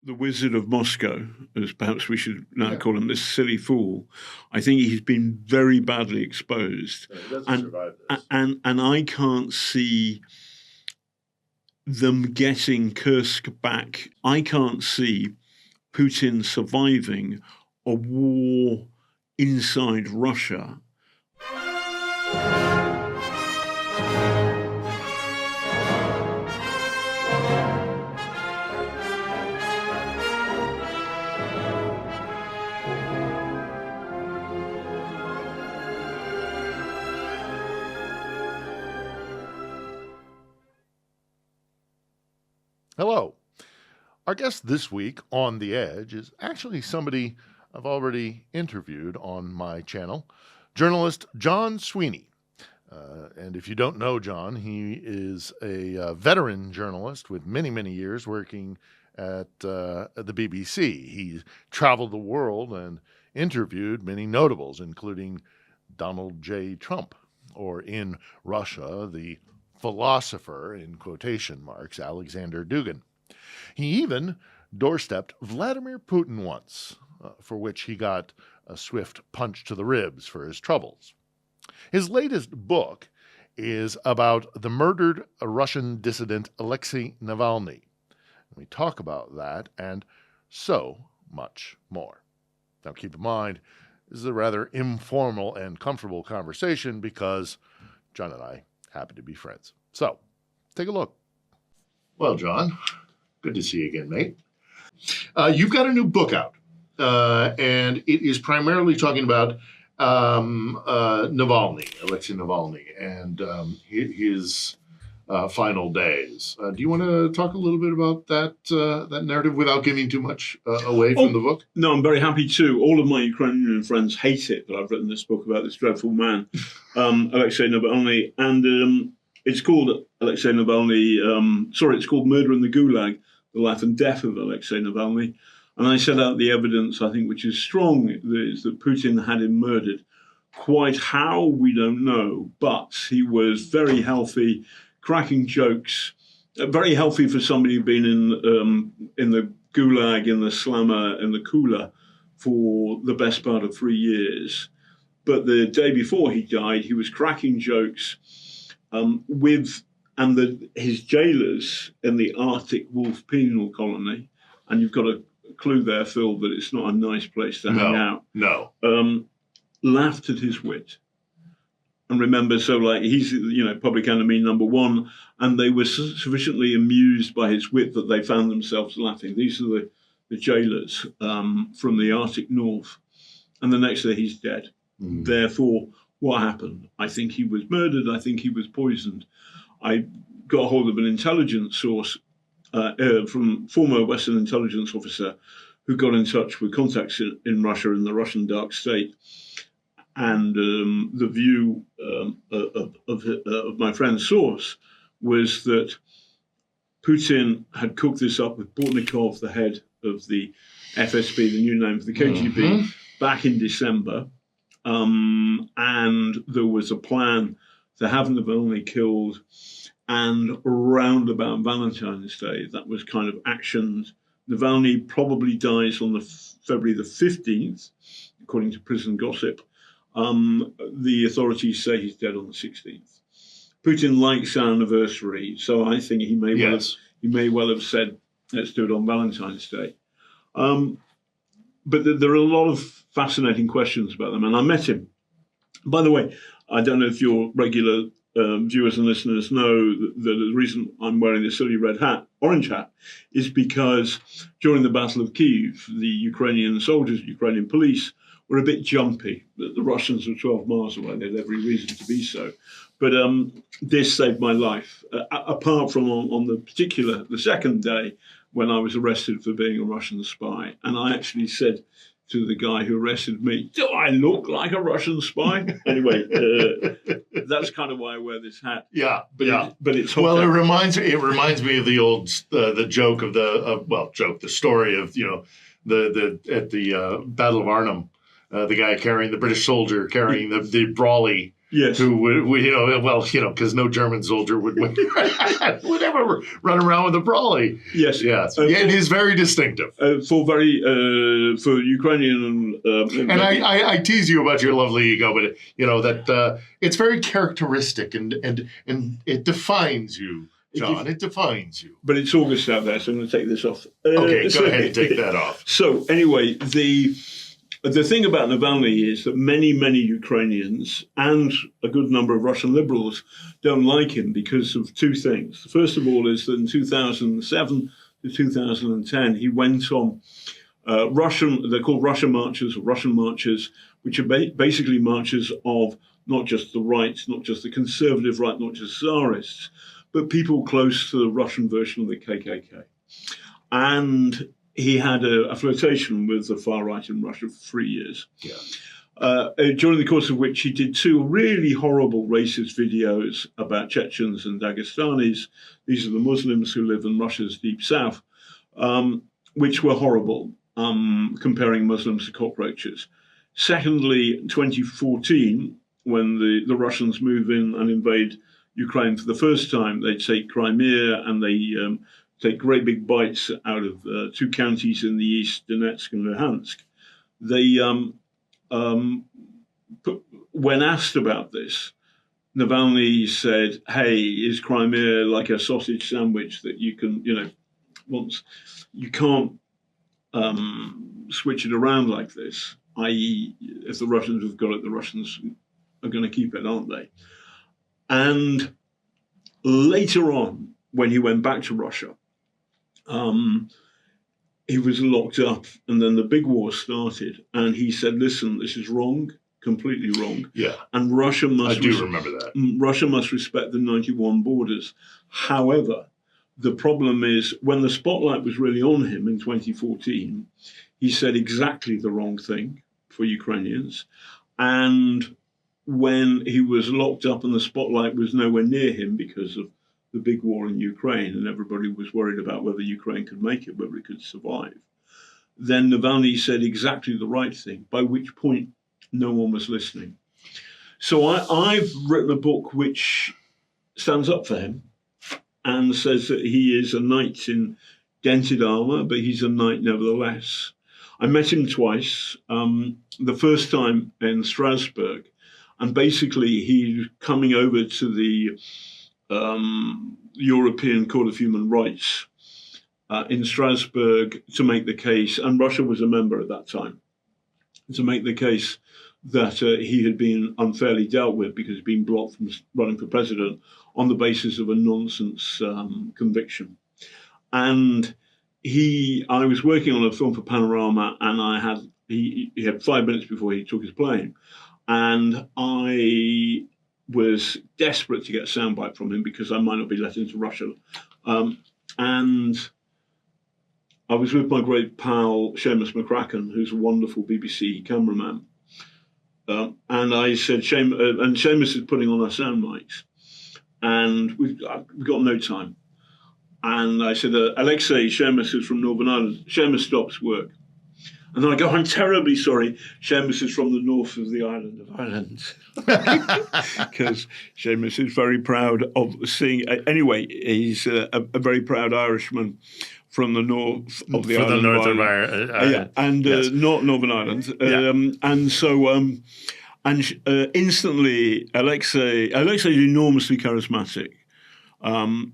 the Wizard of Moscow, as perhaps we should now call him, this silly fool, I think he's been very badly exposed. He doesn't survive this. And I can't see them getting Kursk back. I can't see Putin surviving a war inside Russia. Hello. Our guest this week on The Edge is actually somebody I've already interviewed on my channel, journalist John Sweeney. And if you don't know John, he is a veteran journalist with many, many years working at the BBC. He traveled the world and interviewed many notables, including Donald J. Trump, or in Russia, the philosopher, in quotation marks, Alexander Dugin. He even doorstepped Vladimir Putin once, for which he got a swift punch to the ribs for his troubles. His latest book is about the murdered Russian dissident Alexei Navalny. We talk about that and so much more. Now keep in mind, this is a rather informal and comfortable conversation because John and I happen to be friends. So, take a look. Well, John, good to see you again, mate. You've got a new book out, and it is primarily talking about Navalny, Alexei Navalny, and his final days. Do you want to talk a little bit about that narrative without giving too much away from the book? No, I'm very happy to. All of my Ukrainian friends hate it that I've written this book about this dreadful man, Alexei Navalny, and it's called Alexei Navalny. It's called Murder in the Gulag: The Life and Death of Alexei Navalny. And I set out the evidence, I think, which is strong, is that Putin had him murdered. Quite how, we don't know, but he was very healthy, cracking jokes, very healthy for somebody who'd been in the Gulag, in the Slammer, in the Kula for the best part of 3 years. But the day before he died, he was cracking jokes his jailers in the Arctic Wolf Penal Colony. And you've got a clue there, Phil, that it's not a nice place to hang out. No. Laughed at his wit. And remember, he's, public enemy number one, and they were sufficiently amused by his wit that they found themselves laughing. These are the jailers from the Arctic North. And the next day he's dead. Mm. Therefore, what happened? I think he was murdered. I think he was poisoned. I got hold of an intelligence source from former Western intelligence officer who got in touch with contacts in Russia in the Russian dark state. And the view of my friend's source was that Putin had cooked this up with Bortnikov, the head of the FSB, the new name for the KGB, back in December. And there was a plan to have Navalny killed, and around about Valentine's Day, that was kind of actioned. Navalny probably dies on February the 15th, according to prison gossip. The authorities say he's dead on the 16th. Putin likes our anniversary, so I think he may well have said, let's do it on Valentine's Day. But there are a lot of fascinating questions about them, and I met him. By the way, I don't know if your regular viewers and listeners know that the reason I'm wearing this silly orange hat, is because during the Battle of Kyiv, the Ukrainian soldiers, Ukrainian police, were a bit jumpy. The Russians were 12 miles away. They had every reason to be so. But this saved my life, apart from on the second day when I was arrested for being a Russian spy. And I actually said to the guy who arrested me, do I look like a Russian spy? Anyway, that's kind of why I wear this hat. Yeah, but it's well. It reminds me of the old the joke of the story of at the Battle of Arnhem, the guy the British soldier carrying the Brawley Yes. who would, because no German soldier would ever run around with a brolly. Yes. Yes. It is very distinctive. For Ukrainian. And I tease you about your lovely ego, but that it's very characteristic and it defines you, John. It defines you. But it's August out there, so I'm going to take this off. Okay, go ahead and take that off. So anyway, the thing about Navalny is that many, many Ukrainians and a good number of Russian liberals don't like him because of two things. First of all is that in 2007 to 2010, he went on they're called Russian marches, which are basically marches of not just the right, not just the conservative right, not just Tsarists, but people close to the Russian version of the KKK. And he had a flirtation with the far right in Russia for 3 years. Yeah. During the course of which he did two really horrible racist videos about Chechens and Dagestanis. These are the Muslims who live in Russia's deep south, which were horrible, comparing Muslims to cockroaches. Secondly, 2014, when the Russians move in and invade Ukraine for the first time, they take Crimea and they take great big bites out of two counties in the east, Donetsk and Luhansk. They, when asked about this, Navalny said, "Hey, is Crimea like a sausage sandwich that you can, once you can't switch it around like this? I.e., if the Russians have got it, the Russians are going to keep it, aren't they?" And later on, when he went back to Russia, he was locked up, and then the big war started, and he said, "Listen, this is wrong, completely wrong. Yeah, and Russia must. I do remember that. Russia must respect the '91 borders." However, the problem is when the spotlight was really on him in 2014, he said exactly the wrong thing for Ukrainians, and when he was locked up and the spotlight was nowhere near him because of the big war in Ukraine, and everybody was worried about whether Ukraine could make it, whether it could survive, then Navalny said exactly the right thing, by which point no one was listening. So I've written a book which stands up for him and says that he is a knight in dented armor, but he's a knight nevertheless. I met him twice, the first time in Strasbourg, and basically he's coming over to the European Court of Human Rights in Strasbourg to make the case, and Russia was a member at that time, to make the case that he had been unfairly dealt with because he'd been blocked from running for president on the basis of a nonsense conviction. And I was working on a film for Panorama, and he had 5 minutes before he took his plane, and I was desperate to get a soundbite from him because I might not be let into Russia. And I was with my great pal, Seamus McCracken, who's a wonderful BBC cameraman. And I said, and Seamus is putting on our sound mics, and we've got no time. And I said, Alexei, Seamus is from Northern Ireland. Seamus stops work. And then I go, "I'm terribly sorry. Seamus is from the north of the island of Ireland." Because Seamus is very proud of seeing... Anyway, he's a very proud Irishman from the north of the island. From the north of Ireland. Yeah, and yes. Not Northern Ireland. Yeah. And so... instantly, Alexei is enormously charismatic. And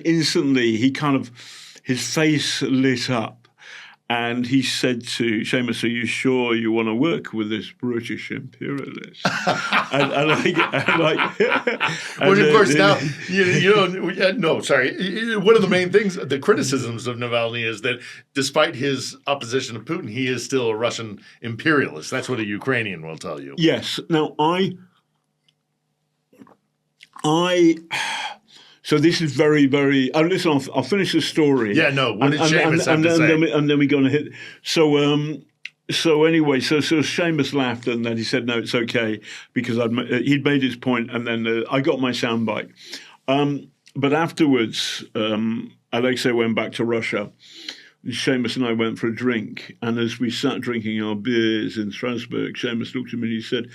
instantly, his face lit up. And he said to Seamus, "Are you sure you want to work with this British imperialist?" and of course, now, no, sorry. One of the main things, the criticisms of Navalny is that despite his opposition to Putin, he is still a Russian imperialist. That's what a Ukrainian will tell you. Yes. Now, so this is very, very... listen, I'll finish the story. Yeah, no. What did Seamus have to say? And then we're going to hit... So anyway, so Seamus laughed, and then he said, "No, it's okay," because he'd made his point, and then I got my soundbite. But afterwards, Alexei went back to Russia. Seamus and I went for a drink, and as we sat drinking our beers in Strasbourg, Seamus looked at me and he said,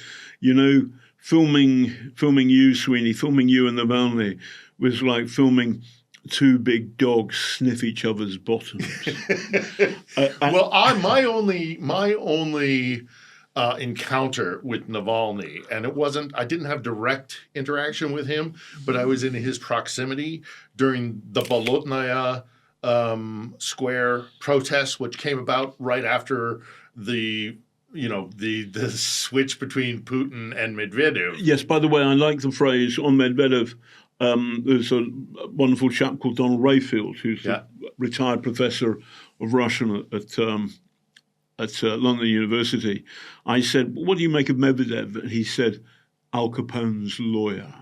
filming you, Sweeney, filming you and Navalny was like filming two big dogs sniff each other's bottoms. Well, my only encounter with Navalny, and I didn't have direct interaction with him, but I was in his proximity during the Bolotnaya Square protests, which came about right after the switch between Putin and Medvedev. Yes, by the way, I like the phrase on Medvedev. There's a wonderful chap called Donald Rayfield, who's a retired professor of Russian at London University. I said, "What do you make of Medvedev?" And he said, "Al Capone's lawyer."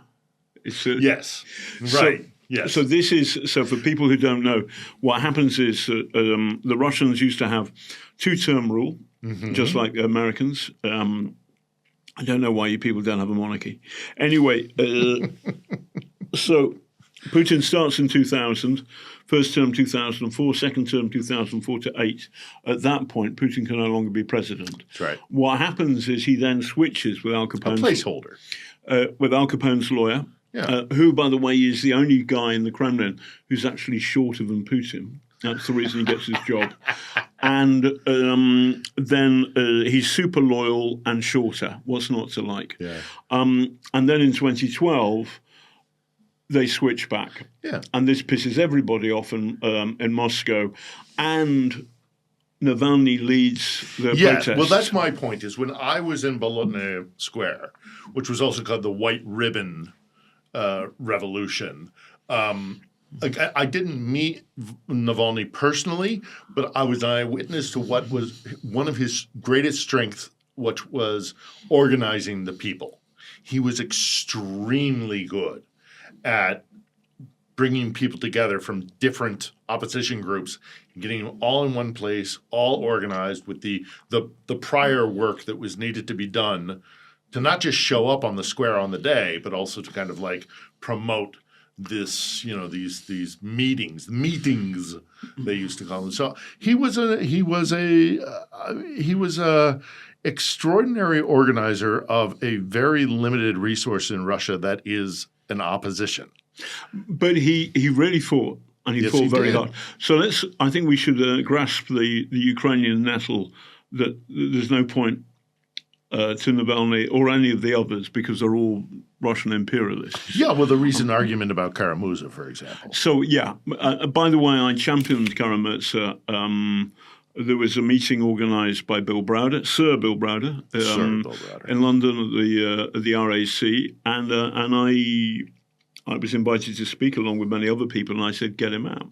Yes, right. Yes. So for people who don't know, what happens is the Russians used to have two-term rule, just like the Americans. I don't know why you people don't have a monarchy. Anyway, so Putin starts in 2000, first term 2004, second term 2004 to 8. At that point, Putin can no longer be president. That's right. What happens is he then switches with Al Capone's placeholder. With Al Capone's lawyer, who, by the way, is the only guy in the Kremlin who's actually shorter than Putin. That's the reason he gets his job. And then he's super loyal and shorter. What's not to like? Yeah. And then in 2012, they switch back. Yeah. And this pisses everybody off in Moscow. And Navalny leads the protests. Well, that's my point, is when I was in Bolotnaya Square, which was also called the White Ribbon Revolution, I didn't meet Navalny personally, but I was an eyewitness to what was one of his greatest strengths, which was organizing the people. He was extremely good at bringing people together from different opposition groups, getting them all in one place, all organized with the prior work that was needed to be done to not just show up on the square on the day, but also to kind of like promote this, these meetings they used to call them. So he was a extraordinary organizer of a very limited resource in Russia that is an opposition. But he really fought, and he fought very hard. So I think we should grasp the Ukrainian nettle that there's no point to Navalny or any of the others because they're all Russian imperialists. Yeah, well, the recent argument about Karamurza, for example. So, by the way, I championed Karamurza. There was a meeting organised by Sir Bill Browder, in London at the RAC, and I was invited to speak along with many other people, and I said, get him out.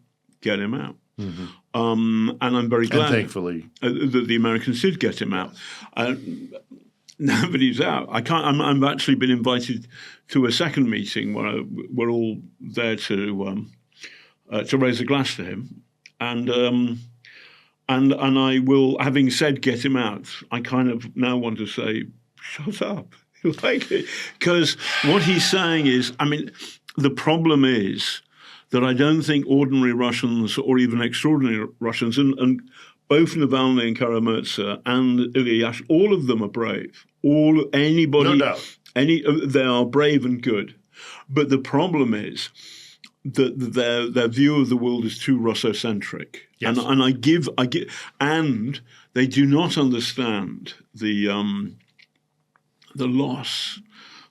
Mm-hmm. And I'm very glad, and thankfully, that the Americans did get him out. Now that he's out, I've actually been invited to a second meeting where we're all there to raise a glass to him, and I will, having said get him out, I kind of now want to say shut up, because what he's saying is, the problem is that I don't think ordinary Russians or even extraordinary Russians, and both Navalny and Karamurza and Ilyash, all of them are brave. Anybody, no doubt. They are brave and good. But the problem is that their view of the world is too Russocentric. Yes. And I give, and they do not understand the loss,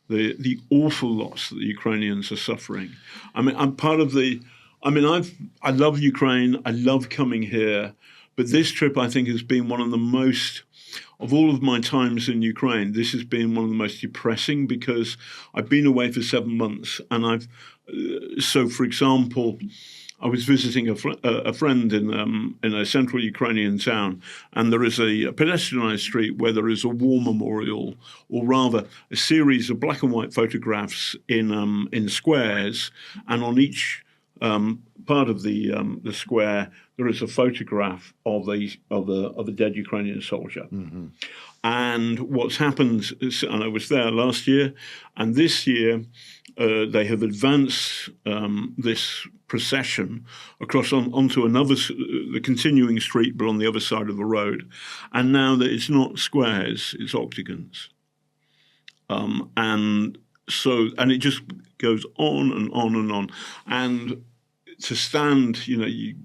the awful loss that the Ukrainians are suffering. I'm part of I love Ukraine. I love coming here. But this trip, I think, has been one of the most, of all of my times in Ukraine, this has been one of the most depressing because I've been away for 7 months. And so for example, I was visiting a friend in a central Ukrainian town, and there is a pedestrianised street where there is a war memorial, or rather a series of black and white photographs in squares, and on each part of the square there is a photograph of a dead Ukrainian soldier. Mm-hmm. And what's happened is, and I was there last year, and this year they have advanced this procession across onto the continuing street, but on the other side of the road. And now that it's not squares, it's octagons. And it just goes on and on and on. And to stand, you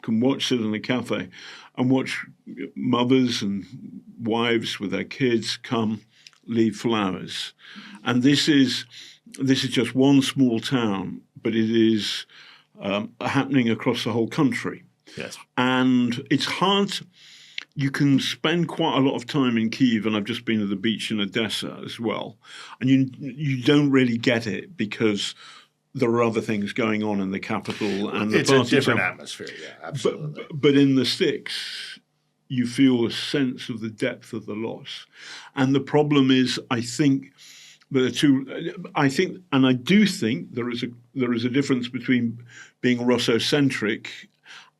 can sit in a cafe and watch mothers and wives with their kids come leave flowers. And this is just one small town, but it is happening across the whole country. Yes. And it's hard. You can spend quite a lot of time in Kyiv, and I've just been to the beach in Odessa as well. And you don't really get it because there are other things going on in the capital. And it's a different atmosphere, yeah, absolutely. But in the sticks, you feel a sense of the depth of the loss. And the problem is, I think there are two. I do think there is a difference between being Russocentric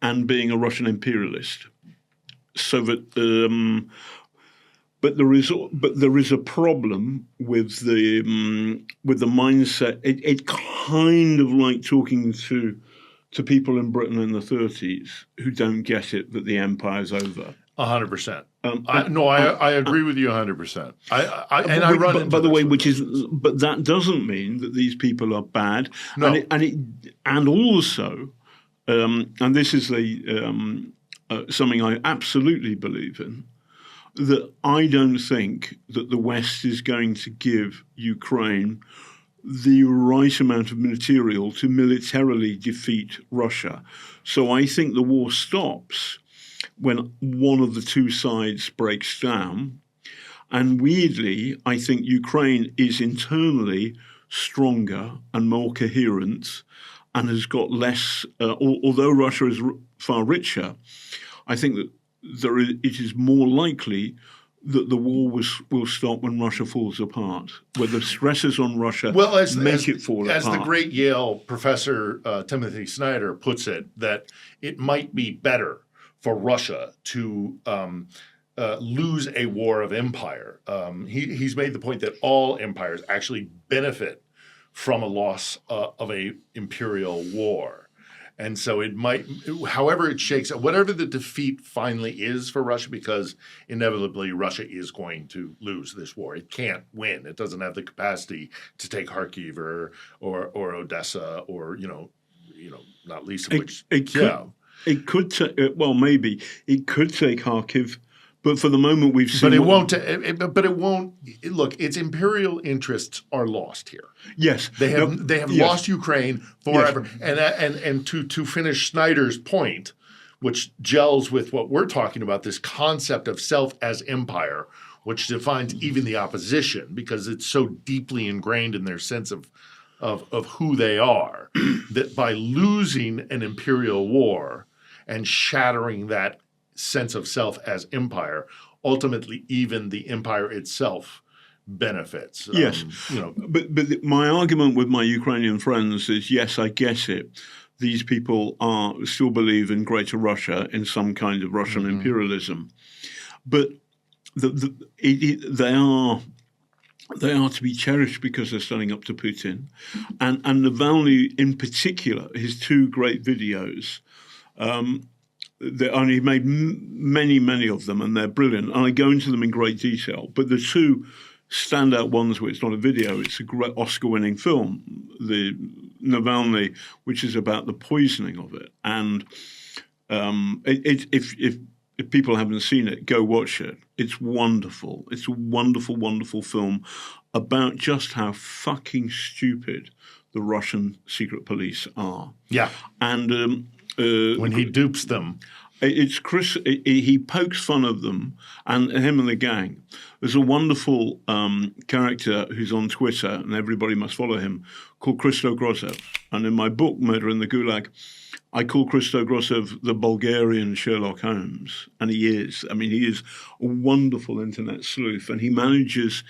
and being a Russian imperialist. So that, but there is a problem with the mindset. It kind of like talking to people in Britain in the 30s who don't get it that the empire's over. 100%. I agree with you 100%. I run into by the way, this but that doesn't mean that these people are bad. No. And also, and this is something I absolutely believe in, that I don't think that the West is going to give Ukraine the right amount of material to militarily defeat Russia. So I think the war stops when one of the two sides breaks down. And weirdly, I think Ukraine is internally stronger and more coherent and has got less, although Russia is far richer, I think that it is more likely that the war will stop when Russia falls apart, where the stresses on Russia make it fall apart. As the great Yale professor Timothy Snyder puts it, that it might be better for Russia to lose a war of empire. He's made the point that all empires actually benefit from a loss of a imperial war. And so it might, however it shakes out, whatever the defeat finally is for Russia, because inevitably Russia is going to lose this war. It can't win. It doesn't have the capacity to take Kharkiv or Odessa or not least of which. It could take. Well, maybe it could take Kharkiv. But for the moment, we've seen. But it won't. But it won't. Look, its imperial interests are lost here. Yes, they have lost Ukraine forever. Yes. And to finish Snyder's point, which gels with what we're talking about, this concept of self as empire, which defines even the opposition because it's so deeply ingrained in their sense of who they are, that by losing an imperial war and shattering that sense of self as empire, ultimately even the empire itself benefits. Yes, but my argument with my Ukrainian friends is, yes, I get it. These people still believe in Greater Russia, in some kind of Russian imperialism, but they are to be cherished because they're standing up to Putin, and Navalny in particular, his two great videos. And he made many of them, and they're brilliant. And I go into them in great detail. But the two standout ones where it's not a video, it's a great Oscar-winning film, the Navalny, which is about the poisoning of it. And if people haven't seen it, go watch it. It's wonderful. It's a wonderful, wonderful film about just how fucking stupid the Russian secret police are. Yeah. And when he dupes them. It's Chris. He pokes fun of them and him and the gang. There's a wonderful character who's on Twitter, and everybody must follow him, called Christo Grossev. And in my book, Murder in the Gulag, I call Christo Grossev the Bulgarian Sherlock Holmes, and he is. I mean, he is a wonderful internet sleuth, and he manages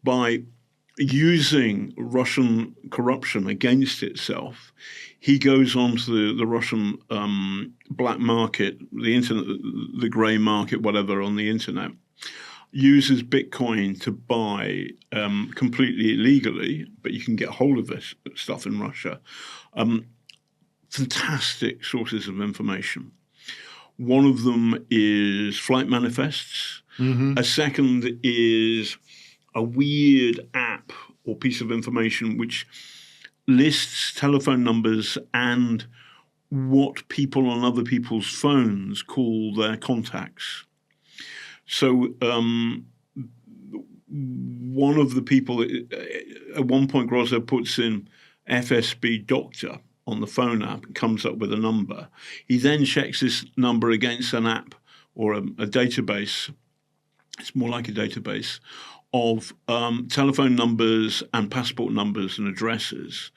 by using Russian corruption against itself. He goes onto the Russian black market, the internet, the grey market, whatever, on the internet, uses Bitcoin to buy completely illegally, but you can get hold of this stuff in Russia. Fantastic sources of information. One of them is flight manifests. Mm-hmm. A second is a weird app or piece of information which lists telephone numbers and what people on other people's phones call their contacts. So one of the people, at one point, Grosso puts in FSB doctor on the phone app and comes up with a number. He then checks this number against an app or a database. It's more like a database of telephone numbers and passport numbers and addresses.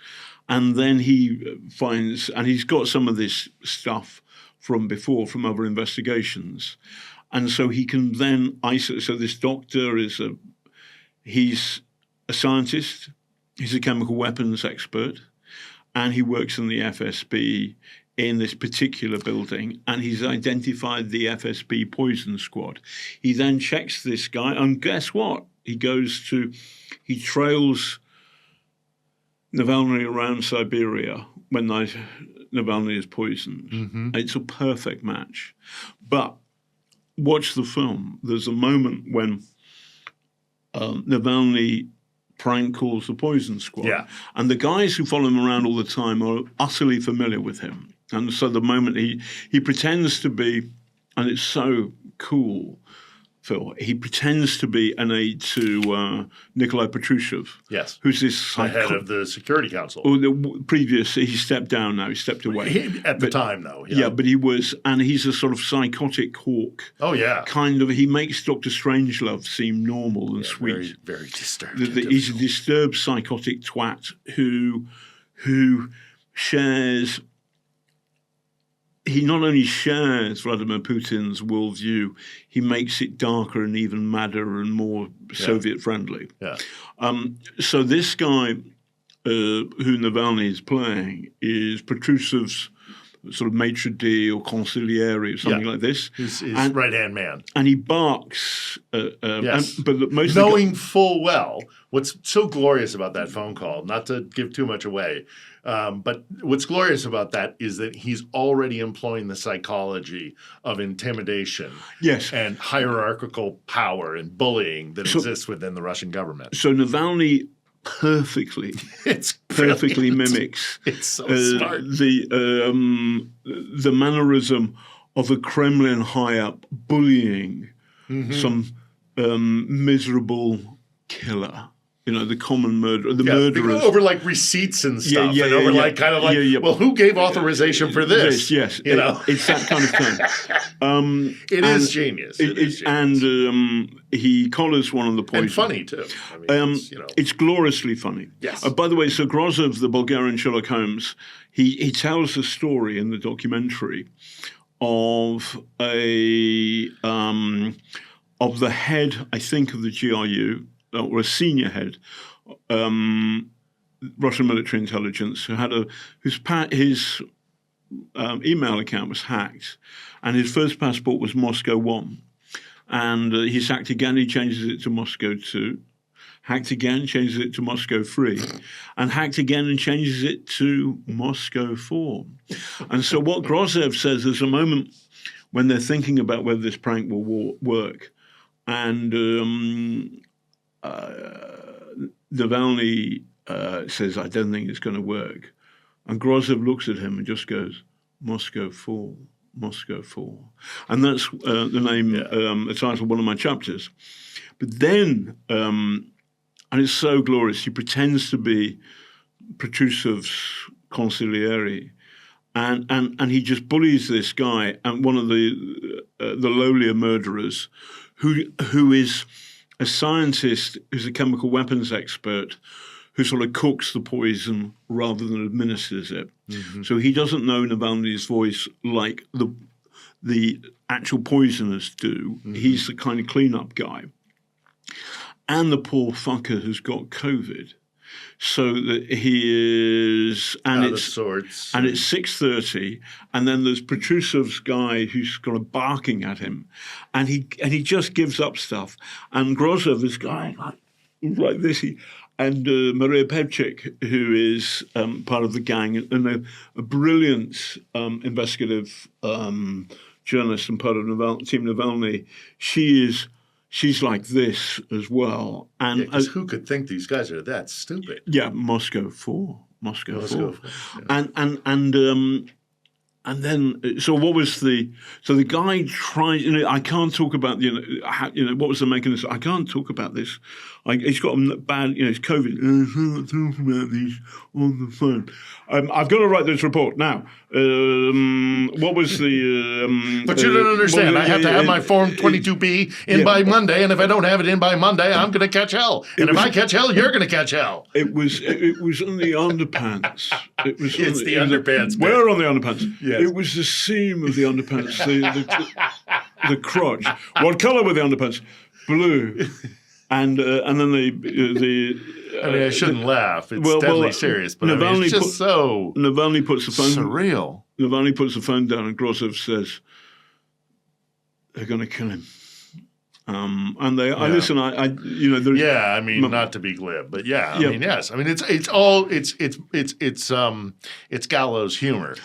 And then he finds, and he's got some of this stuff from before, from other investigations. And so he can then isolate. So this doctor he's a scientist, he's a chemical weapons expert, and he works in the FSB in this particular building, and he's identified the FSB poison squad. He then checks this guy, and guess what? He trails Navalny around Siberia when Navalny is poisoned. Mm-hmm. It's a perfect match. But watch the film. There's a moment when Navalny prank calls the poison squad. Yeah. And the guys who follow him around all the time are utterly familiar with him. And so the moment he pretends to be, and it's so cool, Phil, he pretends to be an aide to Nikolai Patrushev. Yes. Who's this the head of the Security Council. Oh, he stepped down now. He stepped away. At the time, though. Yeah, but he was, and he's a sort of psychotic hawk. Oh, yeah. Kind of, he makes Dr. Strangelove seem normal and sweet. Very, very disturbed. He's a disturbed psychotic twat who shares. He not only shares Vladimir Putin's worldview, he makes it darker and even madder and more Soviet-friendly. Yeah. So this guy who Navalny is playing is Petrushev's sort of maitre d' or consigliere or something like this. His right-hand man. And he barks. Yes. But most knowing full well what's so glorious about that phone call, not to give too much away, but what's glorious about that is that he's already employing the psychology of intimidation and hierarchical power and bullying that exists within the Russian government. So Navalny perfectly mimics it's so smart. The mannerism of a Kremlin high-up bullying some miserable killer. You know, the common murderer, murderers. Over like receipts and stuff. Well, who gave authorization for this? Yes. You know? It's that kind of thing. It is genius. And he collars one of the poison. And funny, too. I mean, it's gloriously funny. Yes. By the way, so Grozov, the Bulgarian Sherlock Holmes, he tells a story in the documentary of the head, I think, of the GRU, or a senior head, Russian military intelligence, whose email account was hacked, and his first passport was Moscow 1. And he's hacked again, he changes it to Moscow 2. Hacked again, changes it to Moscow 3. And hacked again and changes it to Moscow 4. And so what Grozov says, there's a moment when they're thinking about whether this prank will work. And Navalny says, I don't think it's going to work. And Grozov looks at him and just goes, Moscow 4, Moscow 4. And that's the name, the title of one of my chapters. But then, and it's so glorious, he pretends to be Petrushev's consigliere. And he just bullies this guy, and one of the lowlier murderers, who is a scientist who's a chemical weapons expert who sort of cooks the poison rather than administers it. Mm-hmm. So he doesn't know Navalny's voice like the actual poisoners do. Mm-hmm. He's the kind of cleanup guy. And the poor fucker has got COVID. So that he is, and out it's of sorts, and it's 6:30, and then there's Petrushev's guy who's kind of barking at him, and he just gives up stuff, and Grozov is going like this, and Maria Pevchik, who is part of the gang and a brilliant investigative journalist and part of Team Navalny, she she's like this as well. And Yeah, 'cause who could think these guys are that stupid? yeah, Moscow 4. Moscow 4. Yeah. And then, so what was the guy tried, I can't talk about, what was the mechanism? I can't talk about this. He's got a bad, it's COVID. I can't talk about this on the phone. I've got to write this report now. What was the... But you don't understand. I have to have my Form 22B in by Monday, and if I don't have it in by Monday, I'm going to catch hell. And if I catch hell, you're going to catch hell. It was on the underpants. It's the underpants. Where on the underpants? Yes. It was the seam of the underpants, the crotch. What colour were the underpants? Blue. And then the I mean, I shouldn't laugh. It's deadly serious, but it's just so Navalny puts the phone surreal. Navalny puts the phone down, and Grozov says, "They're going to kill him." And they, I listen. I mean, not to be glib, but I mean, yes. I mean, it's gallows humor,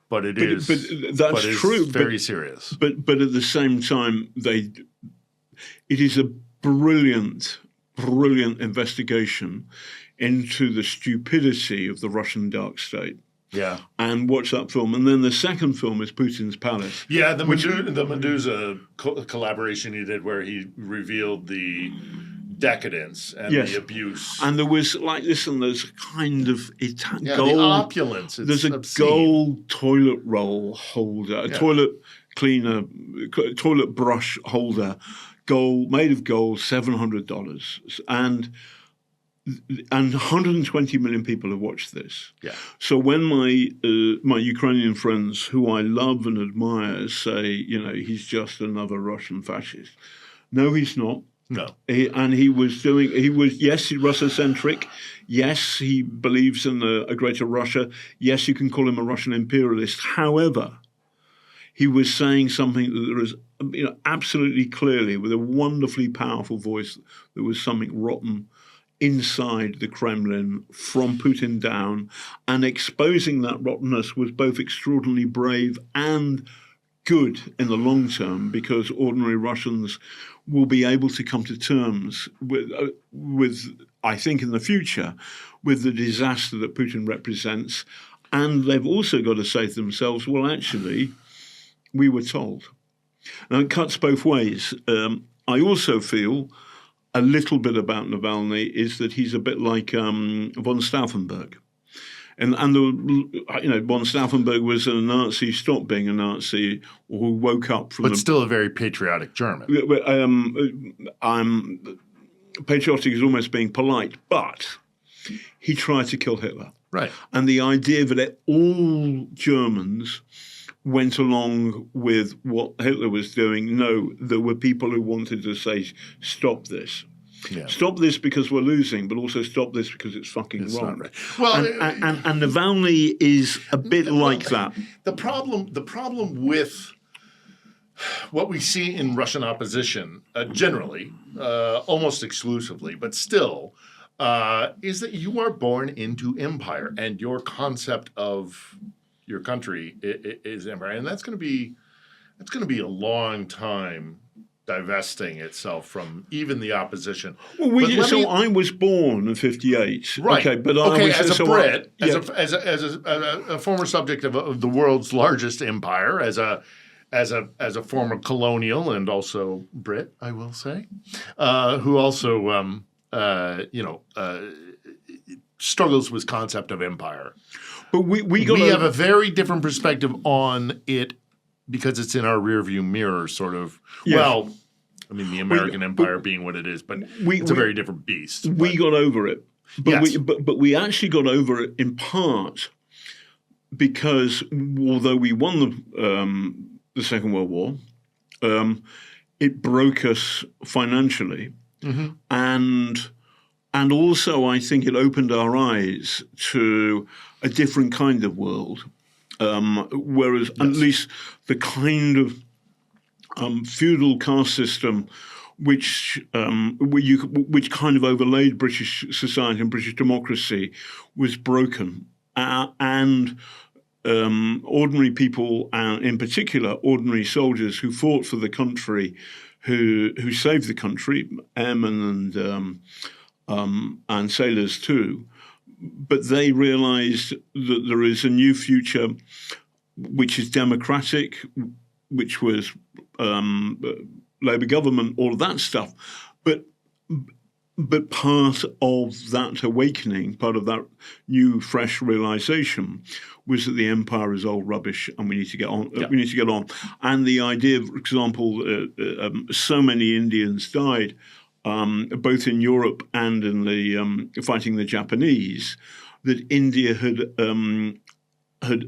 but it is. But that's true. Very serious. But at the same time, it is a brilliant investigation into the stupidity of the Russian dark state. Yeah. And watch that film. And then the second film is Putin's Palace. Yeah, the Medusa collaboration he did where he revealed the decadence and the abuse. And there was, there's a kind of gold... the opulence. There's obscene. Gold toilet roll holder, a toilet cleaner, toilet brush holder, gold, made of gold, $700. And 120 million people have watched this. Yeah. So when my Ukrainian friends, who I love and admire, say, he's just another Russian fascist. No, he's not. No. Yes, he's Russocentric. Yes, he believes in a greater Russia. Yes, you can call him a Russian imperialist. However, he was saying something that there is, absolutely clearly, with a wonderfully powerful voice, there was something rotten inside the Kremlin from Putin down, and exposing that rottenness was both extraordinarily brave and good in the long term, because ordinary Russians will be able to come to terms with I think in the future, with the disaster that Putin represents. And they've also got to say to themselves, well, actually, we were told. Now, it cuts both ways. I also feel a little bit about Navalny is that he's a bit like von Stauffenberg. And von Stauffenberg was a Nazi, stopped being a Nazi, or who woke up from still a very patriotic German. Patriotic is almost being polite, but he tried to kill Hitler. Right. And the idea that all Germans went along with what Hitler was doing. No, there were people who wanted to say, stop this. Yeah. Stop this because we're losing, but also stop this because it's fucking wrong. Right. Well, and Navalny is a bit like that. The problem with what we see in Russian opposition, generally, almost exclusively, but still, is that you are born into empire, and your concept of your country is empire, and that's going to be a long time divesting itself from even the opposition. Well, I was born in '58, right? Okay, but as a Brit, as a former subject of the world's largest empire, as a former colonial and also Brit, I will say, who also struggles with concept of empire. But we have a very different perspective on it because it's in our rearview mirror, sort of. Yes. Well, I mean, the American empire being what it is, but it's a very different beast. We got over it. But yes. we actually got over it in part because although we won the Second World War, it broke us financially. Mm-hmm. And also, I think it opened our eyes to a different kind of world, whereas at least the kind of feudal caste system, which kind of overlaid British society and British democracy, was broken, and ordinary people, and in particular ordinary soldiers who fought for the country, who saved the country, airmen and sailors too. But they realised that there is a new future, which is democratic, which was Labour government, all of that stuff. But part of that awakening, part of that new, fresh realization, was that the empire is old rubbish, and we need to get on. Yeah. We need to get on. And the idea, for example, so many Indians died, both in Europe and in the fighting the Japanese, that India had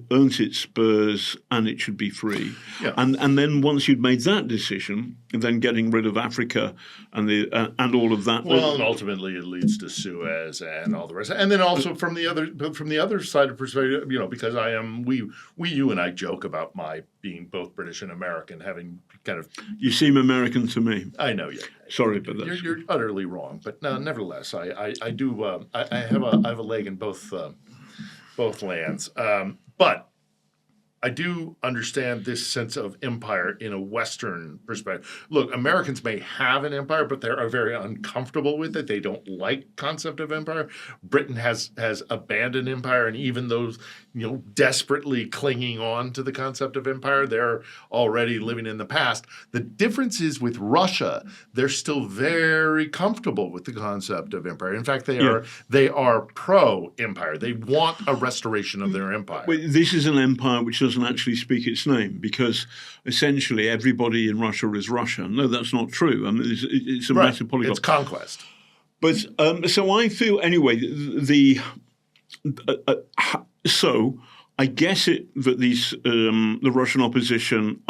earned its spurs and it should be free. Yeah. And then once you'd made that decision, then getting rid of Africa and and all of that. Well, and ultimately it leads to Suez and all the rest. And then also from the other side of perspective, because you and I joke about my being both British and American, having kind of. You seem American to me. I know you. Sorry, but that's... You're utterly wrong. But nevertheless, I have a leg in both lands. But I do understand this sense of empire in a Western perspective. Look, Americans may have an empire, but they are very uncomfortable with it. They don't like concept of empire. Britain has abandoned empire, and even those desperately clinging on to the concept of empire, they're already living in the past. The difference is with Russia, they're still very comfortable with the concept of empire. In fact, they are pro-empire. They want a restoration of their empire. Well, this is an empire which doesn't actually speak its name, because essentially everybody in Russia is Russian. No, that's not true. I mean, it's a massive polyglot. It's conquest. But so I feel anyway. So I guess that these the Russian opposition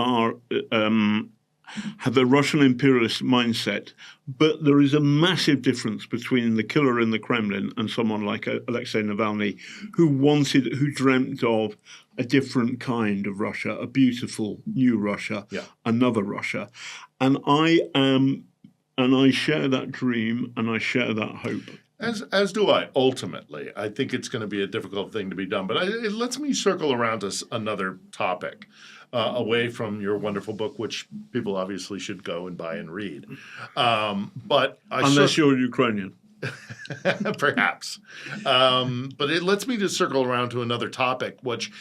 have a Russian imperialist mindset, but there is a massive difference between the killer in the Kremlin and someone like Alexei Navalny, who dreamt of a different kind of Russia, a beautiful new Russia, another Russia, and I share that dream and I share that hope. As do I, ultimately. I think it's going to be a difficult thing to be done. But it lets me circle around to another topic, away from your wonderful book, which people obviously should go and buy and read. Unless you're Ukrainian. Perhaps. But it lets me just circle around to another topic, which,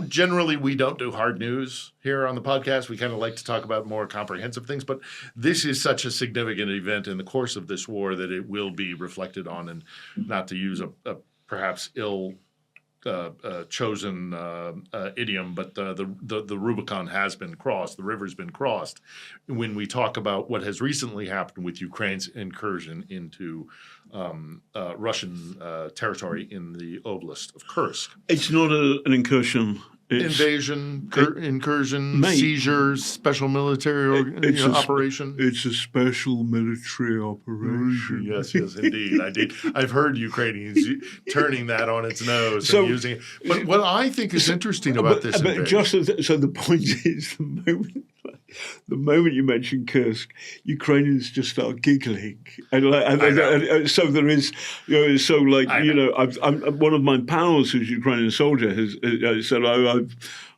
generally we don't do hard news here on the podcast. We kind of like to talk about more comprehensive things, but this is such a significant event in the course of this war that it will be reflected on, and not to use a perhaps ill chosen idiom, but the Rubicon has been crossed, the river's been crossed, when we talk about what has recently happened with Ukraine's incursion into Russian territory in the oblast of Kursk. It's not an incursion. Invasion, incursion, seizures, special military operation. It's a special military operation. Yes, indeed. I've heard Ukrainians turning that on its nose and using it. But what I think is interesting about this invasion... So the point is, the moment you mention Kursk, Ukrainians just start giggling, and so there is, one of my pals who's a Ukrainian soldier has said,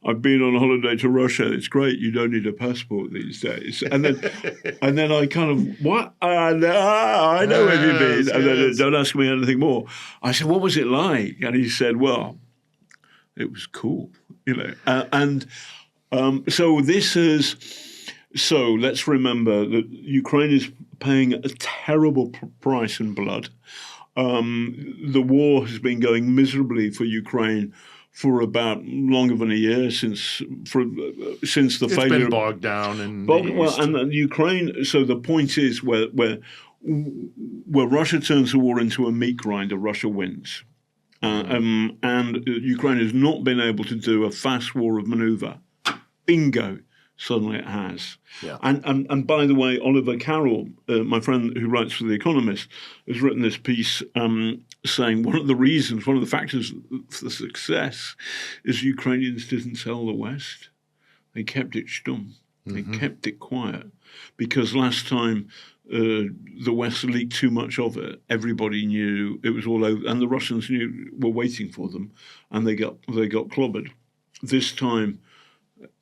I've been on a holiday to Russia. It's great. You don't need a passport these days. And then I kind of, what? I know where you've been. And then don't ask me anything more. I said, what was it like? And he said, well, it was cool, so this is. So let's remember that Ukraine is paying a terrible price in blood. The war has been going miserably for Ukraine for about longer than a year since the failure. It's been bogged down in and Ukraine. So the point is, where Russia turns the war into a meat grinder, Russia wins. And Ukraine has not been able to do a fast war of maneuver. Bingo. Suddenly it has. Yeah. And by the way, Oliver Carroll, my friend who writes for The Economist, has written this piece saying one of the factors for success is Ukrainians didn't tell the West. They kept it stum. They kept it quiet. Because last time the West leaked too much of it, everybody knew it was all over, and the Russians were waiting for them, and they got clobbered. This time,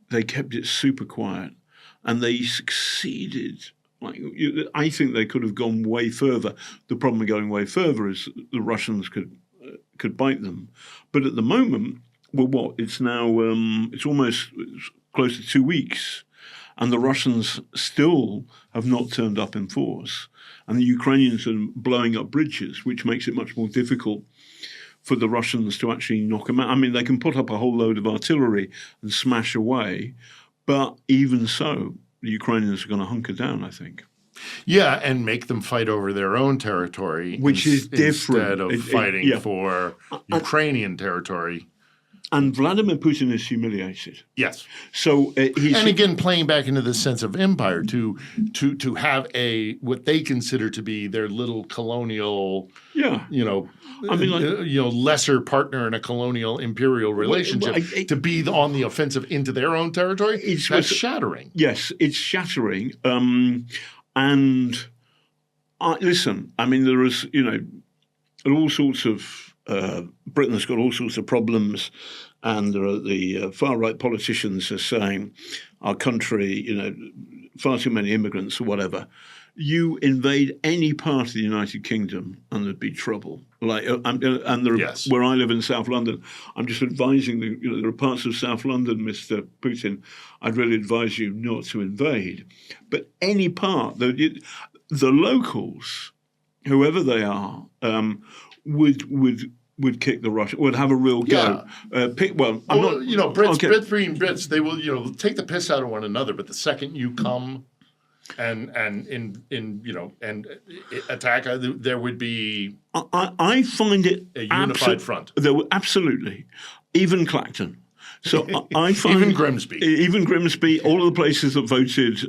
they kept it super quiet, and they succeeded I think they could have gone way further. The problem of going way further is the Russians could bite them. But at the moment, well, what it's now it's almost close to 2 weeks, and the Russians still have not turned up in force, and the Ukrainians are blowing up bridges, which makes it much more difficult for the Russians to actually knock them out. I mean, they can put up a whole load of artillery and smash away, but even so, the Ukrainians are going to hunker down, I think. Yeah, and make them fight over their own territory, which is different instead of fighting for Ukrainian territory. And Vladimir Putin is humiliated. Yes. So and again, playing back into the sense of empire, to have what they consider to be their little colonial, lesser partner in a colonial imperial relationship, to be on the offensive into their own territory. That's shattering. Yes, it's shattering. Listen, I mean, there is, all sorts of. Britain's got all sorts of problems, and there are the far-right politicians are saying our country, far too many immigrants or whatever. You invade any part of the United Kingdom and there'd be trouble. Where I live in South London, I'm just advising there are parts of South London, Mr. Putin, I'd really advise you not to invade. But any part, the locals, whoever they are, would kick the Russians, would have a real go. Brits, they will take the piss out of one another, but the second you come and attack, there would be. I find it a unified front. There were absolutely, even Clacton. So I find even Grimsby, all of the places that voted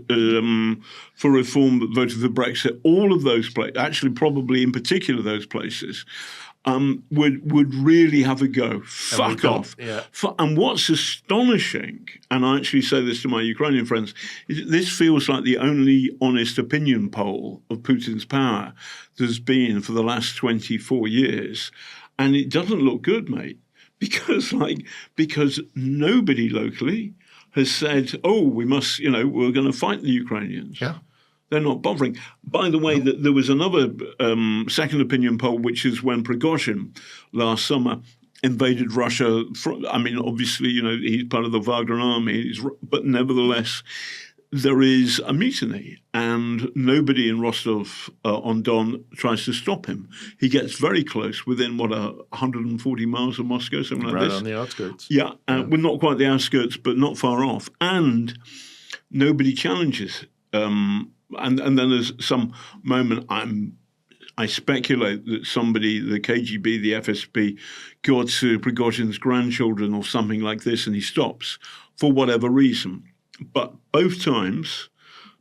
for reform, that voted for Brexit, all of those places, actually probably in particular those places, would really have a go. Fuck off. Yeah. And what's astonishing, and I actually say this to my Ukrainian friends, is this feels like the only honest opinion poll of Putin's power there's been for the last 24 years. And it doesn't look good, mate. Because nobody locally has said, we must, we're going to fight the Ukrainians. Yeah. They're not bothering. By the way, there was another second opinion poll, which is when Prigozhin last summer invaded Russia. Obviously, he's part of the Wagner army, but nevertheless, there is a mutiny, and nobody in Rostov-on-Don tries to stop him. He gets very close, within 140 miles of Moscow, something like this. Right on the outskirts. Yeah, well, not quite the outskirts, but not far off. And nobody challenges. And then there's some moment I speculate that somebody, the KGB, the FSB, got to Prigozhin's grandchildren or something like this, and he stops for whatever reason. But both times,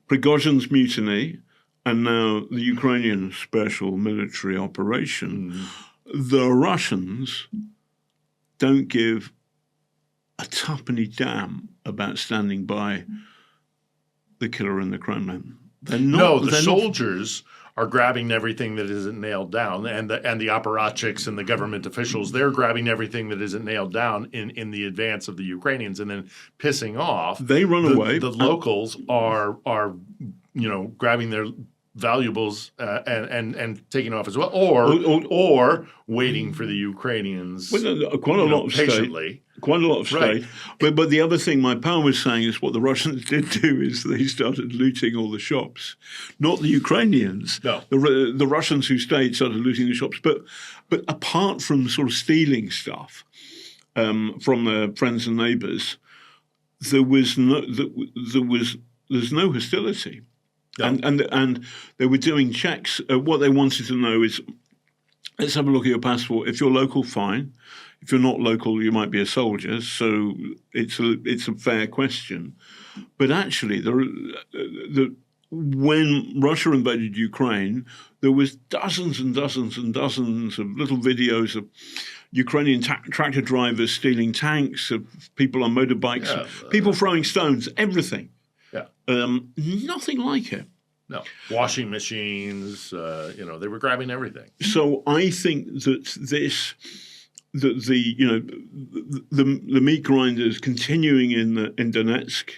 Prigozhin's mutiny and now the Ukrainian special military operation, the Russians don't give a tuppenny damn about standing by the killer in the Kremlin. The soldiers are grabbing everything that isn't nailed down, and the apparatchiks and the government officials, they're grabbing everything that isn't nailed down in the advance of the Ukrainians and then pissing off. They run away. The locals are grabbing their valuables and taking off as well, or waiting for the Ukrainians. Quite a lot of patiently. Quite a lot of state. Right. But the other thing my pal was saying is what the Russians did do is they started looting all the shops. Not the Ukrainians. No. The Russians who stayed started looting the shops. But apart from sort of stealing stuff from their friends and neighbours, there's no hostility. No. And they were doing checks. What they wanted to know is, let's have a look at your passport. If you're local, fine. If you're not local, you might be a soldier. So it's a fair question. But actually, when Russia invaded Ukraine, there was dozens and dozens and dozens of little videos of Ukrainian tractor drivers stealing tanks, of people on motorbikes, people throwing stones, everything. Yeah. Nothing like it. No. Washing machines, they were grabbing everything. So I think that the meat grinders continuing in Donetsk,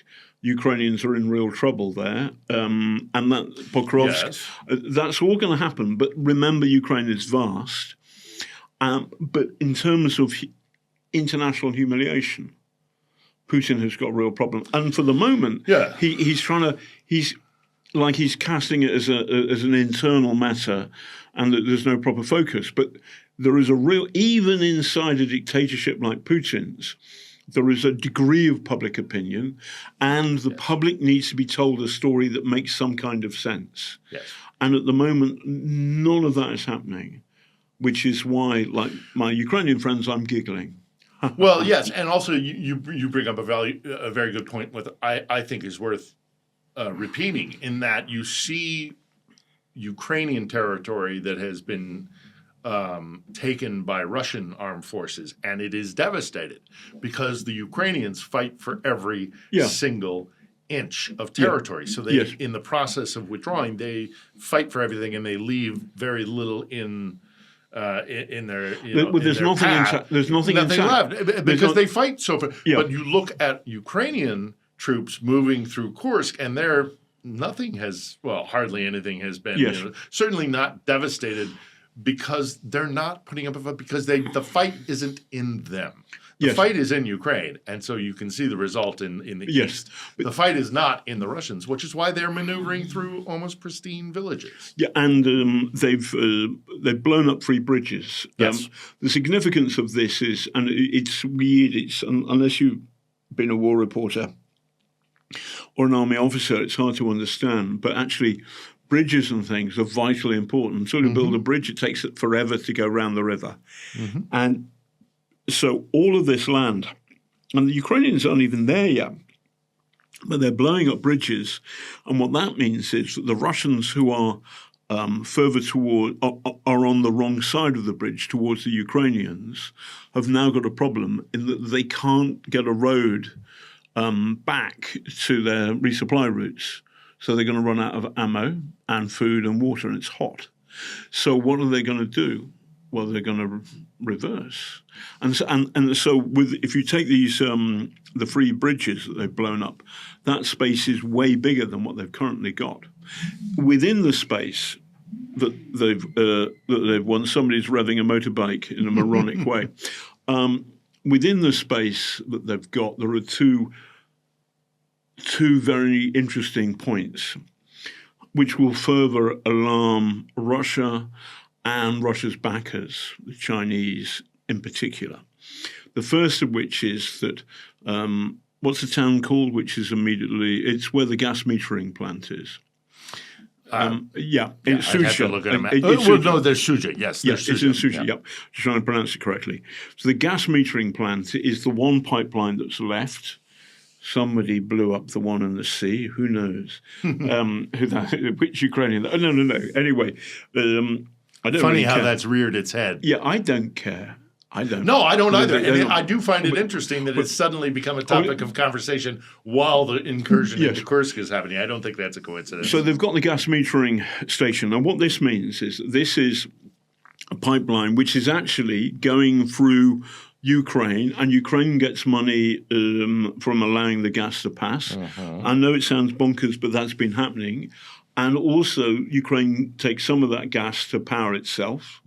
Ukrainians are in real trouble there, and that Pokrovsk, Yes. that's all going to happen. But remember, Ukraine is vast. But in terms of international humiliation, Putin has got a real problem. And for the moment, Yeah. he's casting it as an internal matter, and that there's no proper focus. But there is a real, even inside a dictatorship like Putin's, there is a degree of public opinion, and the public needs to be told a story that makes some kind of sense. Yes. And at the moment, none of that is happening, which is why, like my Ukrainian friends, I'm giggling. Well, yes, and also you bring up a very good point. With I think is worth repeating, in that you see Ukrainian territory that has been taken by Russian armed forces, and it is devastated because the Ukrainians fight for every single inch of territory. So they, in the process of withdrawing, they fight for everything, and they leave very little in their, there's nothing path. There's nothing left because they fight so far. But you look at Ukrainian troops moving through Kursk, and hardly anything has been, certainly not devastated, because they're not putting up a fight, because the fight isn't in them. The fight is in Ukraine, and so you can see the result in the east. The fight is not in the Russians, which is why they're maneuvering through almost pristine villages. Yeah, and they've blown up 3 bridges. Yes. The significance of this is, and it's weird, unless you've been a war reporter or an army officer, it's hard to understand. But actually, bridges and things are vitally important. Until you build a bridge, it takes it forever to go around the river. And so all of this land, and the Ukrainians aren't even there yet, but they're blowing up bridges. And what that means is that the Russians who are further toward, are on the wrong side of the bridge towards the Ukrainians, have now got a problem in that they can't get a road back to their resupply routes. So they're going to run out of ammo and food and water, and it's hot. So what are they going to do? Well, they're going to reverse. And so if you take these the 3 bridges that they've blown up, that space is way bigger than what they've currently got. Within the space that they've won, somebody's revving a motorbike in a moronic way. Within the space that they've got, there are two very interesting points, which will further alarm Russia and Russia's backers, the Chinese in particular. The first of which is that, what's the town called, which is it's where the gas metering plant is. In Suja. There's Suja. Yes, it's in Suja. Yep, just trying to pronounce it correctly. So the gas metering plant is the one pipeline that's left. Somebody blew up the one in the sea. Who knows? Which Ukrainian? No. Anyway, I don't. Funny really how care. that's reared its head. Yeah, I don't care. I don't. No, I don't either. And I do find it interesting that it's suddenly become a topic of conversation while the incursion into Kursk is happening. I don't think that's a coincidence. So they've got the gas metering station. And what this means is this is a pipeline which is actually going through Ukraine, and Ukraine gets money from allowing the gas to pass. I know it sounds bonkers, but that's been happening. And also, Ukraine takes some of that gas to power itself.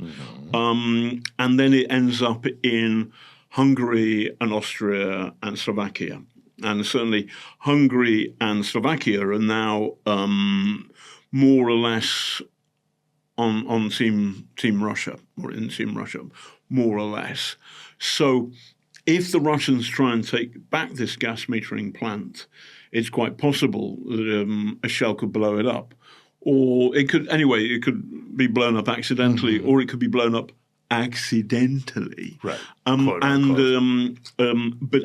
And then it ends up in Hungary and Austria and Slovakia. And certainly Hungary and Slovakia are now more or less on Team Russia, or in Team Russia, more or less. So if the Russians try and take back this gas metering plant, it's quite possible that a shell could blow it up. Or it could be blown up accidentally, or it could be blown up accidentally. Right. But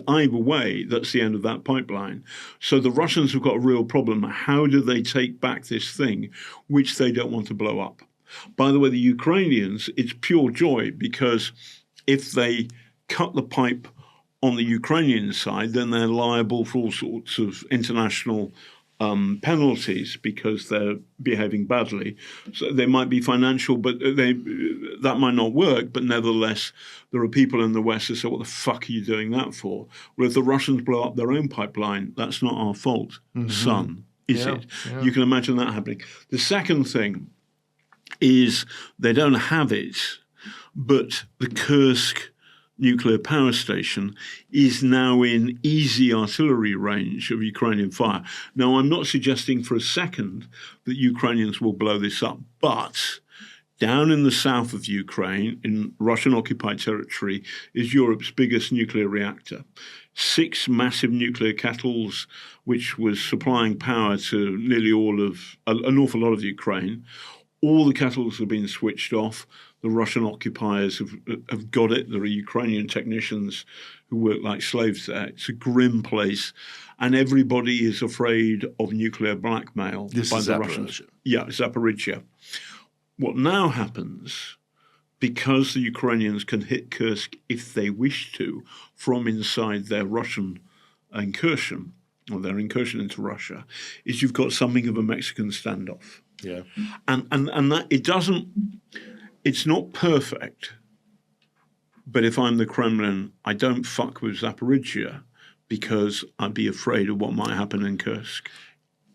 either way, that's the end of that pipeline. So the Russians have got a real problem. How do they take back this thing, which they don't want to blow up? By the way, the Ukrainians, it's pure joy, because if they cut the pipe on the Ukrainian side, then they're liable for all sorts of international penalties because they're behaving badly. So they might be financial, but that might not work. But nevertheless, there are people in the West who say, what the fuck are you doing that for? Well, if the Russians blow up their own pipeline, that's not our fault, son, is it? Yeah. You can imagine that happening. The second thing is they don't have it, but the Kursk nuclear power station is now in easy artillery range of Ukrainian fire. Now, I'm not suggesting for a second that Ukrainians will blow this up, but down in the south of Ukraine, in Russian-occupied territory, is Europe's biggest nuclear reactor. 6 massive nuclear kettles, which was supplying power to nearly an awful lot of Ukraine. All the kettles have been switched off. The Russian occupiers have got it. There are Ukrainian technicians who work like slaves there. It's a grim place. And everybody is afraid of nuclear blackmail by the Russians. Yeah, Zaporizhzhia. What now happens, because the Ukrainians can hit Kursk if they wish to from inside their Russian incursion, or their incursion into Russia, is you've got something of a Mexican standoff. Yeah. And that it's not perfect, but if I'm the Kremlin, I don't fuck with Zaporizhzhia because I'd be afraid of what might happen in Kursk.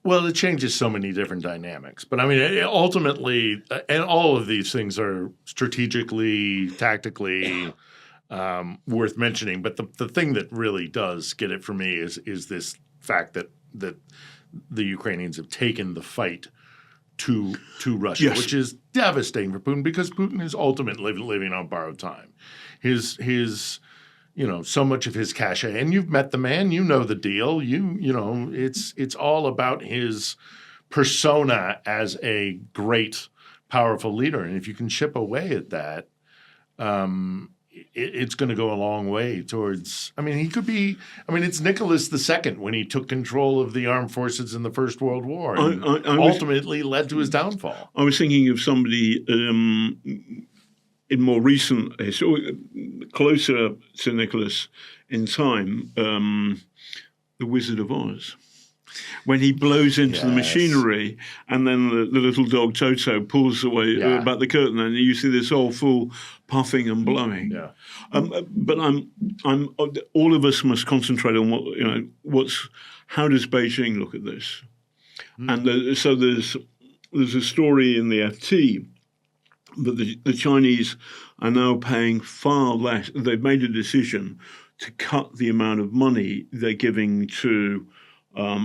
Well, it changes so many different dynamics. But I mean, ultimately, and all of these things are strategically, tactically worth mentioning. But the thing that really does get it for me is this fact that the Ukrainians have taken the fight to Russia, yes, which is devastating for Putin because Putin is ultimately living on borrowed time. His so much of his cachet, and you've met the man, you know the deal. It's all about his persona as a great, powerful leader, and if you can chip away at that, it's going to go a long way towards. I mean, he could be. I mean, it's Nicholas II when he took control of the armed forces in the First World War, and ultimately led to his downfall. I was thinking of somebody in more recent history, closer to Nicholas in time, the Wizard of Oz. When he blows into the machinery and then the little dog Toto pulls away back the curtain and you see this whole fool puffing and blowing. Yeah. But I'm all of us must concentrate on how does Beijing look at this? And so there's a story in the FT that the Chinese are now paying far less. They've made a decision to cut the amount of money they're giving to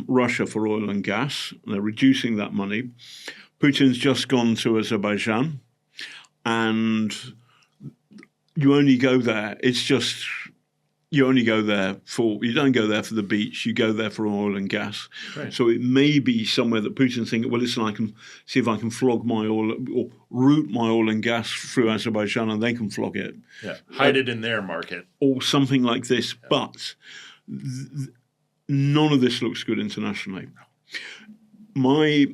Russia for oil and gas. They're reducing that money. Putin's just gone to Azerbaijan, and you only go there. You don't go there for the beach. You go there for oil and gas. Right. So it may be somewhere that Putin's thinking, well, listen, I can see if I can flog my oil or route my oil and gas through Azerbaijan, and they can flog it. Yeah, hide it in their market or something like this. Yeah. But none of this looks good internationally. My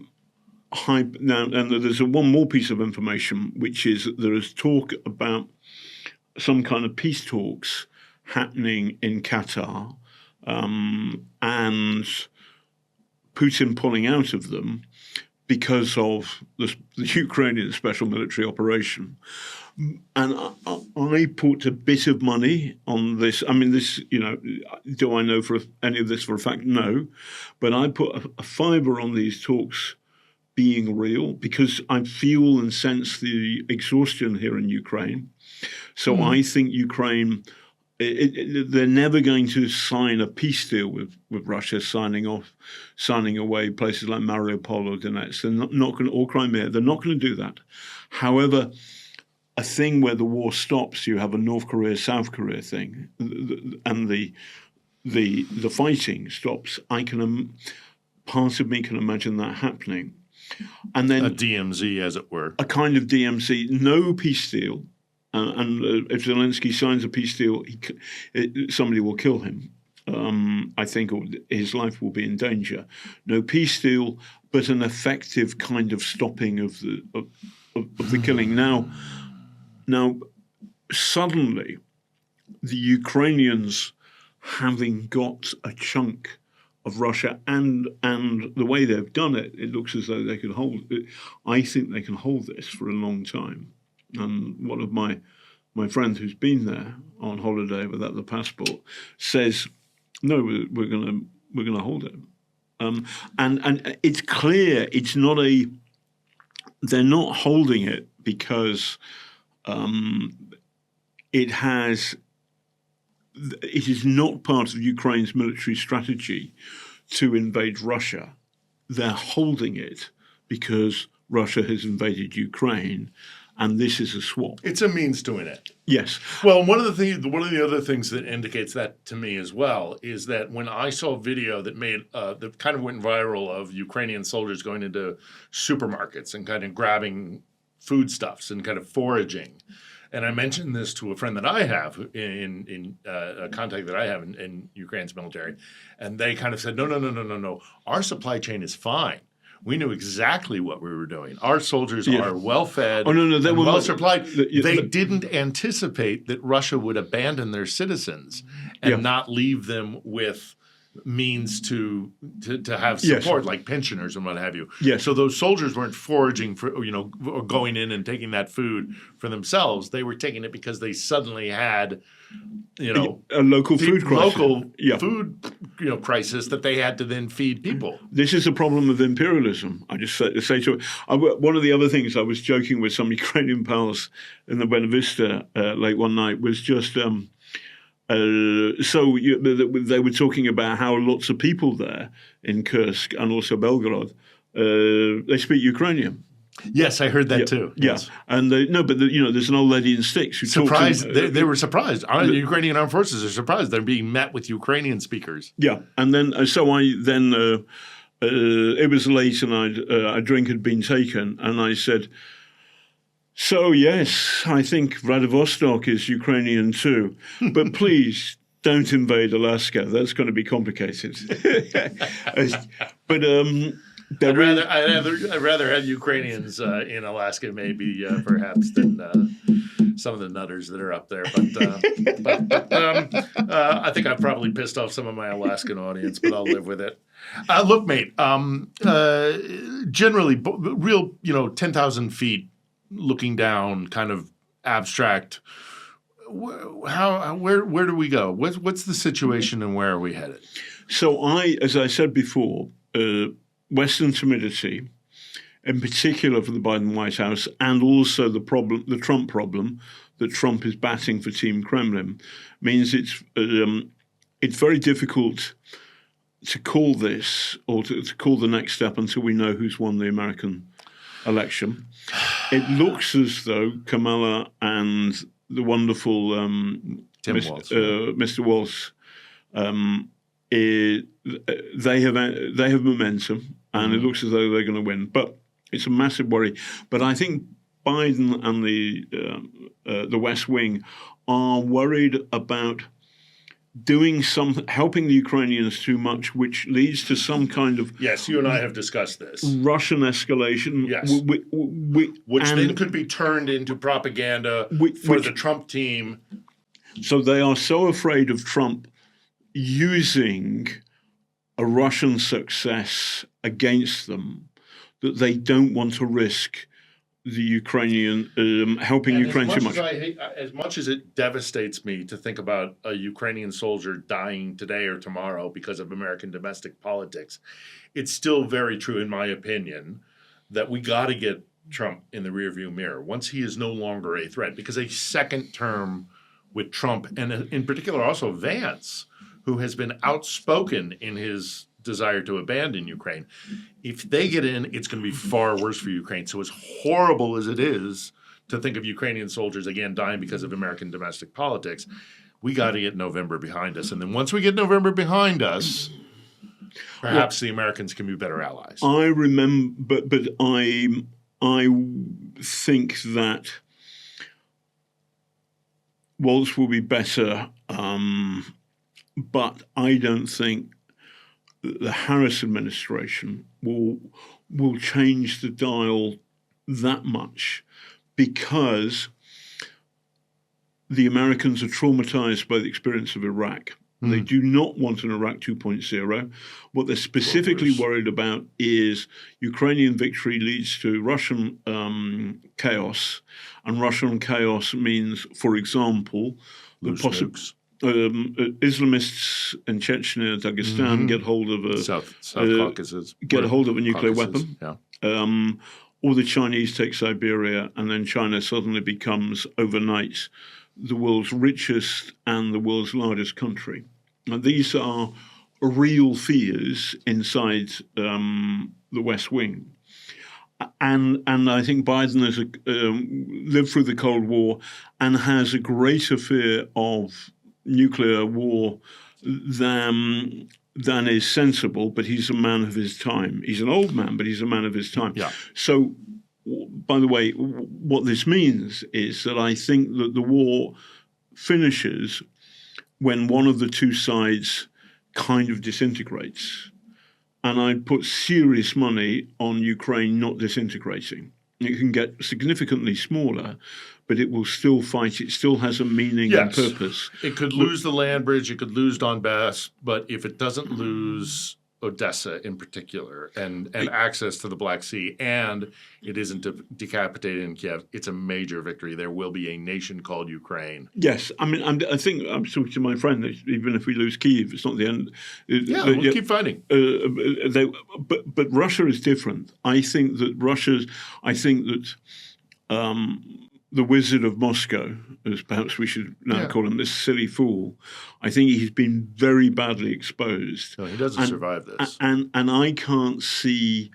hype now, and there's one more piece of information, which is there is talk about some kind of peace talks happening in Qatar, and Putin pulling out of them because of the Ukrainian special military operation. And I put a bit of money on this. I mean, do I know for any of this for a fact? No. But I put a fiver on these talks being real because I feel and sense the exhaustion here in Ukraine. So I think Ukraine, they're never going to sign a peace deal with Russia, signing away places like Mariupol or Donetsk. They're not going to, or Crimea. They're not going to do that. However, a thing where the war stops, you have a North Korea, South Korea thing, and the fighting stops. Part of me can imagine that happening, and then a DMZ, as it were, a kind of DMZ, no peace deal, and if Zelensky signs a peace deal, somebody will kill him. I think his life will be in danger. No peace deal, but an effective kind of stopping of the killing. Now, suddenly, the Ukrainians, having got a chunk of Russia, and the way they've done it, it looks as though they could hold it. I think they can hold this for a long time. And one of my friend who's been there on holiday without the passport says, no, we're gonna hold it. And it's clear it's not they're not holding it because it is not part of Ukraine's military strategy to invade Russia. They're holding it because Russia has invaded Ukraine, and this is a swap. It's a means to an end. Yes. Well, one of the other things that indicates that to me as well is that when I saw a video that that kind of went viral of Ukrainian soldiers going into supermarkets and kind of grabbing foodstuffs and kind of foraging, and I mentioned this to a friend that I have in a contact that I have in Ukraine's military, and they kind of said, no, our supply chain is fine. We knew exactly what we were doing. Our soldiers are well fed, they were well supplied. They didn't anticipate that Russia would abandon their citizens and not leave them with means to have support, like pensioners and what have you. Yes. So those soldiers weren't foraging for, or going in and taking that food for themselves. They were taking it because they suddenly had, a local food crisis. Food, crisis that they had to then feed people. This is a problem of imperialism. I just say to it. One of the other things I was joking with some Ukrainian pals in the Buena Vista late one night was just they were talking about how lots of people there in Kursk and also Belgorod they speak Ukrainian. Yes, I heard that too. Yes. Yeah, and there's an old lady in sticks who surprised. Talks they were surprised. The Ukrainian armed forces are surprised. They're being met with Ukrainian speakers. Yeah, and then it was late and a drink had been taken, and I said, "So yes, I think Vladivostok is Ukrainian too, but please." Don't invade Alaska. That's going to be complicated. But I'd rather have Ukrainians in Alaska, maybe perhaps, than some of the nutters that are up there. But I think I've probably pissed off some of my Alaskan audience, but I'll live with it. Look, mate. Generally, real 10,000 feet, looking down, kind of abstract. Where do we go? What's the situation and where are we headed? So as I said before, Western timidity, in particular for the Biden White House, and also the Trump problem that Trump is batting for Team Kremlin, means it's very difficult to call this or to call the next step until we know who's won the American election. It looks as though Kamala and the wonderful Mr. Walz, they have momentum, and it looks as though they're going to win. But it's a massive worry. But I think Biden and the West Wing are worried about helping the Ukrainians too much, which leads to some kind of you and I have discussed this Russian escalation. Yes, which then could be turned into propaganda for the Trump team. So they are so afraid of Trump using a Russian success against them that they don't want to risk the Ukrainian helping Ukraine too much. As much as it devastates me to think about a Ukrainian soldier dying today or tomorrow because of American domestic politics, it's still very true, in my opinion, that we got to get Trump in the rearview mirror once he is no longer a threat. Because a second term with Trump, and in particular also Vance, who has been outspoken in his desire to abandon Ukraine. If they get in, it's going to be far worse for Ukraine. So as horrible as it is to think of Ukrainian soldiers, again, dying because of American domestic politics, we got to get November behind us. And then once we get November behind us, perhaps the Americans can be better allies. I remember, but I think that Walz will be better, but I don't think the Harris administration will change the dial that much, because the Americans are traumatized by the experience of Iraq. They do not want an Iraq 2.0. What they're specifically worried about is Ukrainian victory leads to Russian chaos, and Russian chaos means, for example, the Islamists in Chechnya, Dagestan get hold of a South Caucasus, get hold of a nuclear Caucasus, weapon, or the Chinese take Siberia, and then China suddenly becomes overnight the world's richest and the world's largest country. And these are real fears inside the West Wing. And I think Biden has lived through the Cold War and has a greater fear of nuclear war than is sensible, but he's a man of his time. He's an old man, but he's a man of his time. Yeah. So, by the way, what this means is that I think that the war finishes when one of the two sides kind of disintegrates. And I'd put serious money on Ukraine not disintegrating. It can get significantly smaller, but it will still fight. It still has a meaning and purpose. It could lose the land bridge. It could lose Donbass. But if it doesn't lose Odessa in particular and access to the Black Sea, and it isn't decapitated in Kiev, it's a major victory. There will be a nation called Ukraine. Yes. I mean, I think I'm talking to my friend that even if we lose Kiev, it's not the end. We'll keep fighting. But Russia is different. I think that the Wizard of Moscow, as perhaps we should now call him, this silly fool, I think he's been very badly exposed. No, he doesn't survive this. And I can't see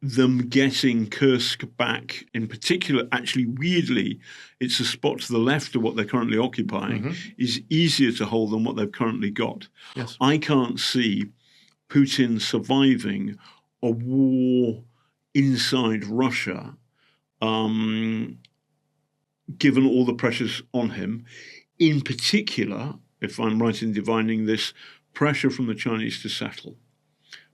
them getting Kursk back in particular. Actually, weirdly, it's a spot to the left of what they're currently occupying is easier to hold than what they've currently got. Yes. I can't see Putin surviving a war inside Russia, given all the pressures on him, in particular, if I'm right in divining this, pressure from the Chinese to settle,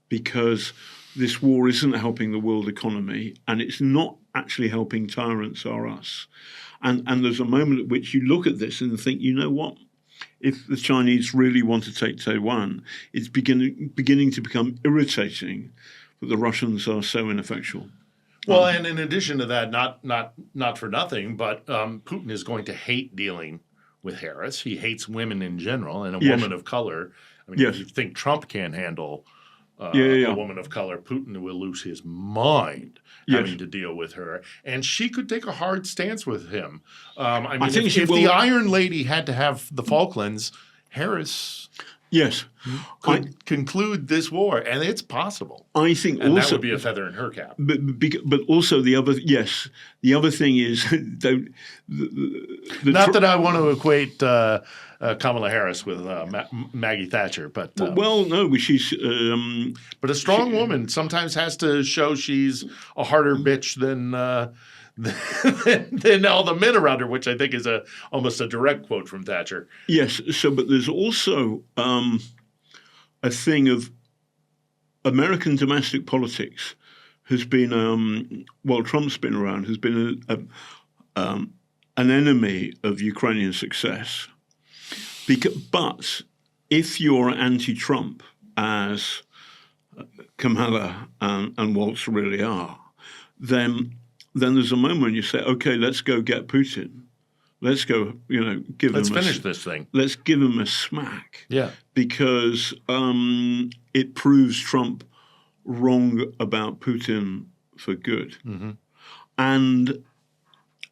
because this war isn't helping the world economy and it's not actually helping tyrants or us. And there's a moment at which you look at this and think, you know what? If the Chinese really want to take Taiwan, it's beginning to become irritating that the Russians are so ineffectual. Well, and in addition to that, not for nothing, but Putin is going to hate dealing with Harris. He hates women in general and a woman of color. I mean, if you think Trump can't handle a woman of color, Putin will lose his mind having to deal with her. And she could take a hard stance with him. I mean, if the Iron Lady had to have the Falklands, Harris could conclude this war, and it's possible. I think and also that would be a feather in her cap. But also the other thing is not that I want to equate Kamala Harris with Maggie Thatcher, but no, she's but a strong woman sometimes has to show she's a harder bitch than all the men around her, which I think is almost a direct quote from Thatcher. Yes. So, but there's also a thing of American domestic politics has been, while Trump's been around, has been an enemy of Ukrainian success. But if you're anti-Trump, as Kamala and Waltz really are, then there's a moment when you say, okay, let's go get Putin. Let's go, let's finish this thing. Let's give him a smack. Yeah. Because it proves Trump wrong about Putin for good. Mm-hmm. And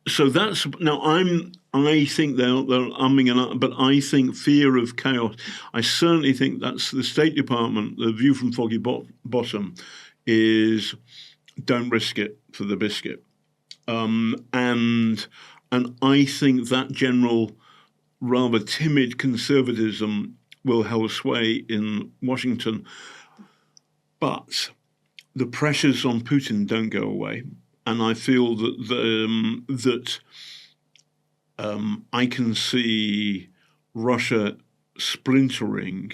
so that's, now I think they're umming and ahhing, but I think fear of chaos, I certainly think that's the State Department, the view from Foggy Bottom is don't risk it for the biscuit. And I think that general, rather timid conservatism will hold sway in Washington. But the pressures on Putin don't go away. And I feel that I can see Russia splintering.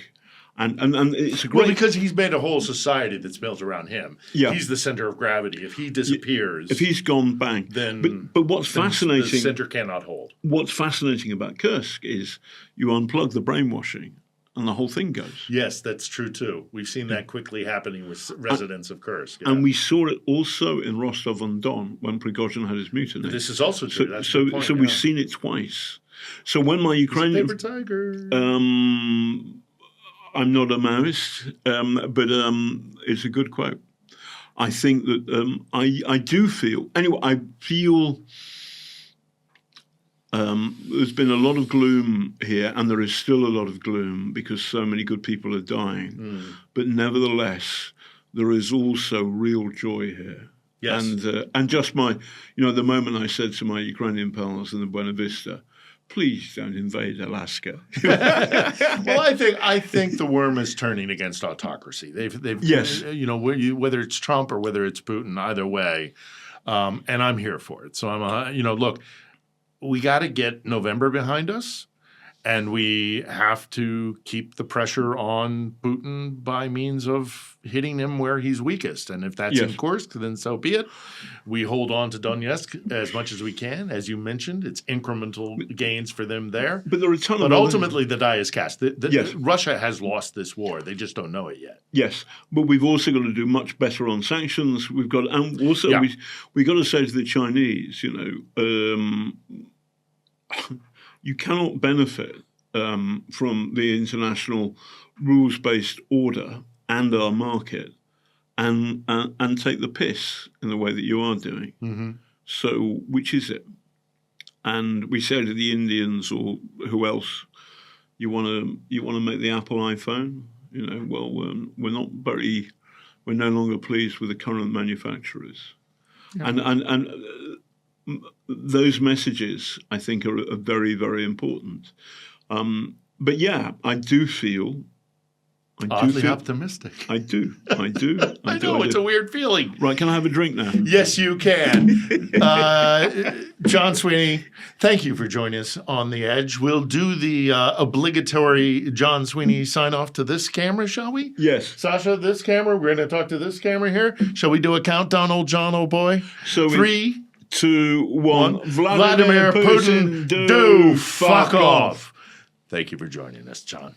And it's a Well, great. because he's made a whole society that's built around him. Yeah. He's the center of gravity. If he disappears, If he's gone, bang. then But what's then fascinating? the center cannot hold. What's fascinating about Kursk is you unplug the brainwashing, and the whole thing goes. Yes, that's true too. We've seen that quickly happening with residents of Kursk. Yeah. And we saw it also in Rostov-on-Don when Prigozhin had his mutiny. This is also true. That's a So good point, we've seen it twice. So when my Ukrainian Paper tiger. I'm not a Maoist, but it's a good quote. I think that I do feel anyway. I feel there's been a lot of gloom here, and there is still a lot of gloom because so many good people are dying. But nevertheless, there is also real joy here. Yes. And just the moment I said to my Ukrainian pals in the Buena Vista, please don't invade Alaska. Well, I think the worm is turning against autocracy. They've Yes. Whether it's Trump or whether it's Putin, either way, and I'm here for it. So look, we got to get November behind us, and we have to keep the pressure on Putin by means of hitting him where he's weakest. And if that's in Kursk, then so be it. We hold on to Donetsk as much as we can. As you mentioned, it's incremental gains for them there. But there are a ton of But ultimately, the die is cast. Yes. Russia has lost this war. They just don't know it yet. Yes, but we've also got to do much better on sanctions. We've got, and also we got to say to the Chinese, you cannot benefit from the international rules-based order and our market and take the piss in the way that you are doing. Mm-hmm. So which is it? And we say to the Indians or who else, you want to make the Apple iPhone? Well, we're no longer pleased with the current manufacturers. Yeah. And those messages, I think, are very, very important. But yeah, I do feel optimistic. I do. I know, it's a weird feeling. Right, can I have a drink now? Yes, you can. John Sweeney, thank you for joining us on The Edge. We'll do the obligatory John Sweeney sign off to this camera, shall we? Yes. Sasha, this camera. We're going to talk to this camera here. Shall we do a countdown, old John, old boy? So 3, 2, 1. Vladimir Putin, do fuck off. Thank you for joining us, John.